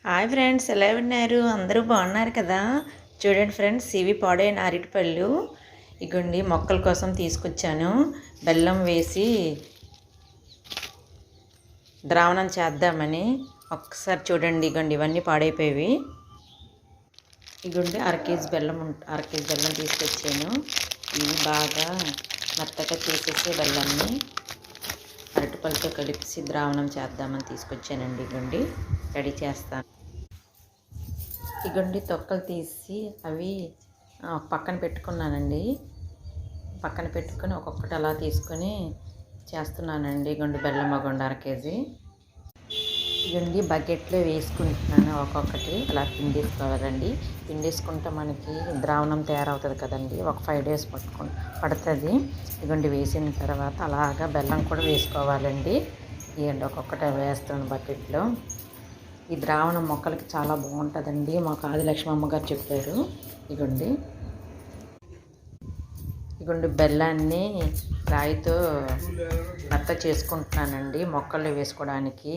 Hi friends, ఎలా ఉన్నారు? అందరూ బాగున్నారు కదా? చూడండి ఫ్రెండ్స్, ఇవి పాడైన అరటిపళ్ళు ఇగోండి మొక్కల కోసం తీసుకొచ్చాను. బెల్లం వేసి ద్రావణం చేద్దామని. ఒక్కసారి చూడండి, ఇగోండి ఇవన్నీ పాడైపోయేవి. ఇగోండి అర కేజీ బెల్లం తీసుకొచ్చాను. ఇవి బాగా మెత్తగా చేసేసే బెల్లాన్ని అరటిపళ్ళతో కలిపి ద్రావణం చేద్దామని తీసుకొచ్చానండి. ఇగోండి రెడీ చేస్తాను. ఇగోండి తొక్కలు తీసి అవి పక్కన పెట్టుకున్నానండి. పక్కన పెట్టుకొని ఒక్కొక్కటి అలా తీసుకొని చేస్తున్నానండి. ఇగోండి బెల్లం అర కేజీ. ఇగోండి బకెట్లో వేసుకుంటున్నాను. ఒక్కొక్కటి అలా పిండేసుకోవాలండి. పిండేసుకుంటే మనకి ద్రావణం తయారవుతుంది కదండి. ఒక 5 days పడుతుంది. ఇగోండి వేసిన తర్వాత అలాగా బెల్లం కూడా వేసుకోవాలండి. ఇగోండి ఒక్కొక్కటి వేస్తాను బకెట్లో. ఈ ద్రావణం మొక్కలకి చాలా బాగుంటుందండి. మాకు ఆదిలక్ష్మమ్మ గారు చెప్పారు. ఇగోండి బెల్లాన్ని రాయితో మెత్త చేసుకుంటున్నానండి మొక్కల్లో వేసుకోవడానికి.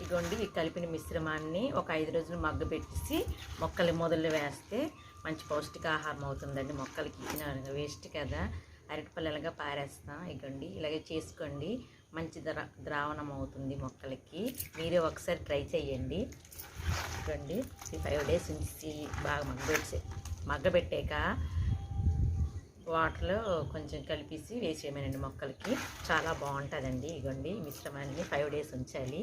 ఇగోండి ఈ కలిపిన మిశ్రమాన్ని ఒక 5 రోజులు మగ్గబెట్టేసి మొక్కల మొదలు వేస్తే మంచి పౌష్టికాహారం అవుతుందండి. మొక్కలకి ఇచ్చిన వేస్ట్ కదా, అరటిపల్లెలుగా పారేస్తాం. ఇగోండి ఇలాగే చేసుకోండి, మంచి ద్రావణం అవుతుంది మొక్కలకి. మీరే ఒకసారి ట్రై చేయండి. ఇగోండి ఈ 5 days ఉంచి బాగా మగ్గబెట్టాక వాటర్లో కొంచెం కలిపేసి వేసేయమనండి మొక్కలకి. చాలా బాగుంటుందండి. ఇగోండి మిశ్రమాన్ని 5 days ఉంచాలి.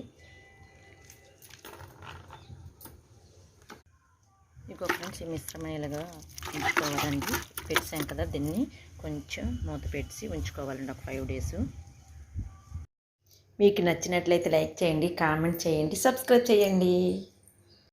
ఇంకో ఫ్రెండ్స్ ఈ మిశ్రమం ఇలాగా ఉంచుకోవాలండి. పెట్టాం కదా, దీన్ని కొంచెం మూత పెట్టి ఉంచుకోవాలండి ఒక 5 days. మీకు నచ్చినట్లయితే లైక్ చేయండి, కామెంట్ చేయండి, సబ్స్క్రైబ్ చేయండి.